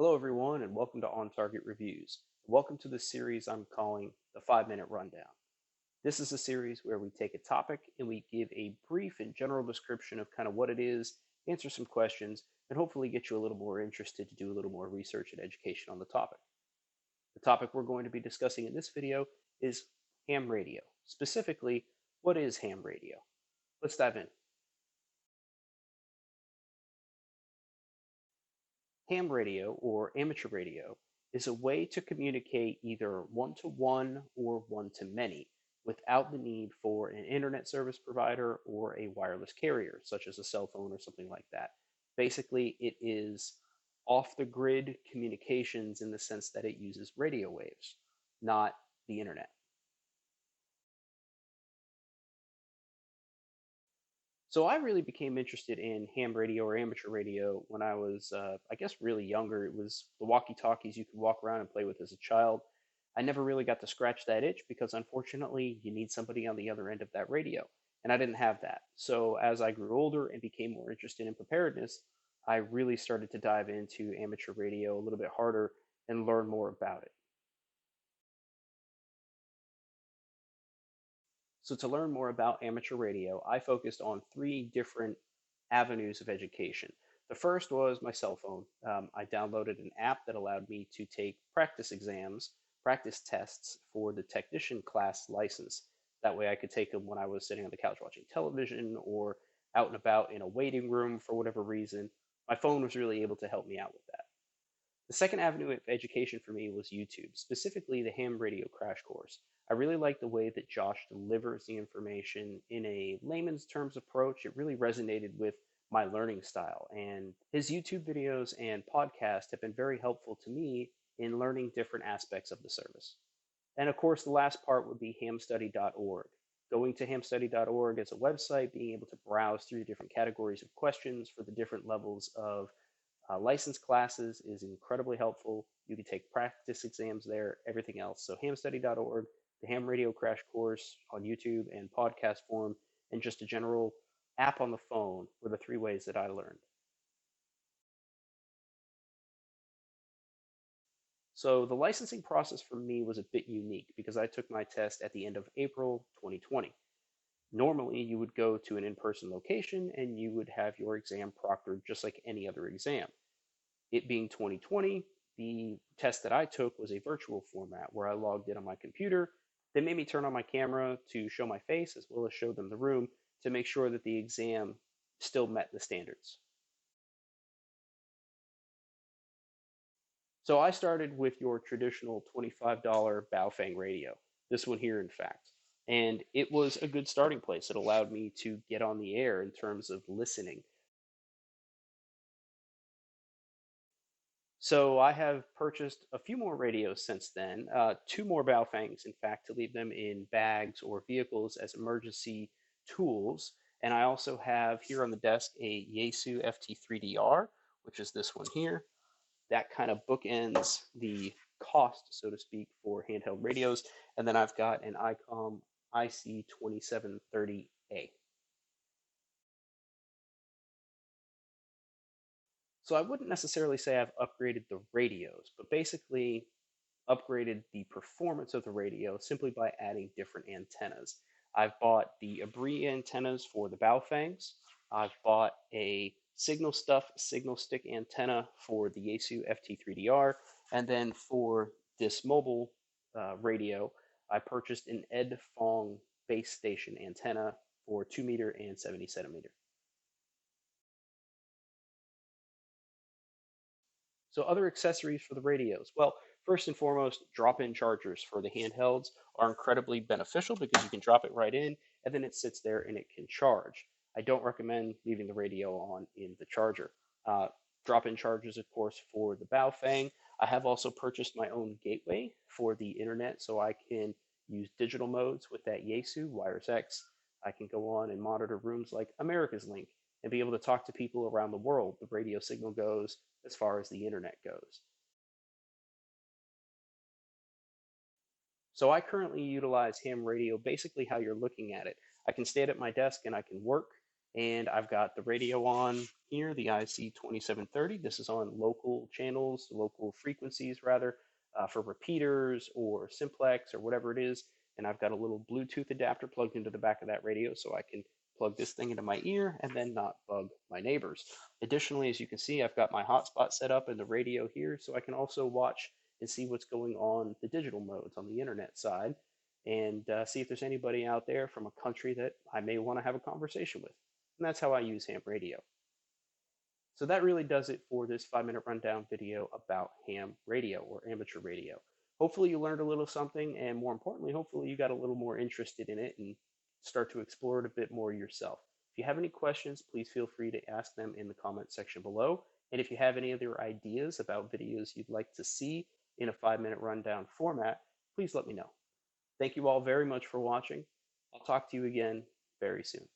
Hello, everyone, and welcome to On Target Reviews. Welcome to the series I'm calling the 5 Minute Rundown. This is a series where we take a topic and we give a brief and general description of kind of what it is, answer some questions, and hopefully get you a little more interested to do a little more research and education on the topic. The topic we're going to be discussing in this video is ham radio. Specifically, what is ham radio? Let's dive in. Ham radio, or amateur radio, is a way to communicate either one-to-one or one-to-many without the need for an internet service provider or a wireless carrier, such as a cell phone or something like that. Basically, it is off-the-grid communications in the sense that it uses radio waves, not the internet. So I really became interested in ham radio or amateur radio when I was, I guess, really younger. It was the walkie-talkies you could walk around and play with as a child. I never really got to scratch that itch because unfortunately you need somebody on the other end of that radio, and I didn't have that. So as I grew older and became more interested in preparedness, I really started to dive into amateur radio a little bit harder and learn more about it. So to learn more about amateur radio, I focused on three different avenues of education. The first was my cell phone. I downloaded an app that allowed me to take practice exams, practice tests for the technician class license. That way I could take them when I was sitting on the couch watching television or out and about in a waiting room for whatever reason. My phone was really able to help me out with that. The second avenue of education for me was YouTube, specifically the ham radio crash course. I really like the way that Josh delivers the information in a layman's terms approach. It really resonated with my learning style, and his YouTube videos and podcast have been very helpful to me in learning different aspects of the service. And of course, the last part would be hamstudy.org. Going to hamstudy.org as a website, being able to browse through the different categories of questions for the different levels of license classes is incredibly helpful. You can take practice exams there, everything else. So hamstudy.org, the ham radio crash course on YouTube and podcast form, and just a general app on the phone were the three ways that I learned. So the licensing process for me was a bit unique because I took my test at the end of April 2020. Normally, you would go to an in-person location and you would have your exam proctored just like any other exam. It being 2020, the test that I took was a virtual format where I logged in on my computer. They made me turn on my camera to show my face as well as show them the room to make sure that the exam still met the standards. So I started with your traditional $25 Baofeng radio, this one here, in fact. And it was a good starting place. It allowed me to get on the air in terms of listening. So I have purchased a few more radios since then, two more Baofengs, in fact, to leave them in bags or vehicles as emergency tools. And I also have here on the desk a Yaesu FT3DR, which is this one here. That kind of bookends the cost, so to speak, for handheld radios. And then I've got an ICOM IC2730A. So I wouldn't necessarily say I've upgraded the radios, but basically upgraded the performance of the radio simply by adding different antennas. I've bought the Abri antennas for the Baofangs. I've bought a Signal Stuff signal stick antenna for the Yaesu FT3DR. And then for this mobile radio, I purchased an Ed Fong base station antenna for 2 meter and 70 centimeter. So other accessories for the radios. Well, first and foremost, drop-in chargers for the handhelds are incredibly beneficial because you can drop it right in and then it sits there and it can charge. I don't recommend leaving the radio on in the charger. Uh, Drop-in chargers, of course, for the Baofeng. I have also purchased my own gateway for the internet so I can use digital modes with that Yaesu WiresX. I can go on and monitor rooms like America's Link and be able to talk to people around the world. The radio signal goes as far as the internet goes. So I currently utilize ham radio basically how you're looking at it. I can stand at my desk and I can work, And I've got the radio on here, the IC 2730. This is on local channels, local frequencies rather, for repeaters or simplex or whatever it is. And I've got a little Bluetooth adapter plugged into the back of that radio so I can plug this thing into my ear and then not bug my neighbors. Additionally, as you can see, I've got my hotspot set up in the radio here so I can also watch and see what's going on the digital modes on the internet side and see if there's anybody out there from a country that I may want to have a conversation with. And that's how I use ham radio. So that really does it for this 5-minute rundown video about ham radio or amateur radio. Hopefully you learned a little something, and more importantly, hopefully you got a little more interested in it and start to explore it a bit more yourself. If you have any questions, please feel free to ask them in the comment section below. And if you have any other ideas about videos you'd like to see in a 5-minute rundown format, please let me know. Thank you all very much for watching. I'll talk to you again very soon.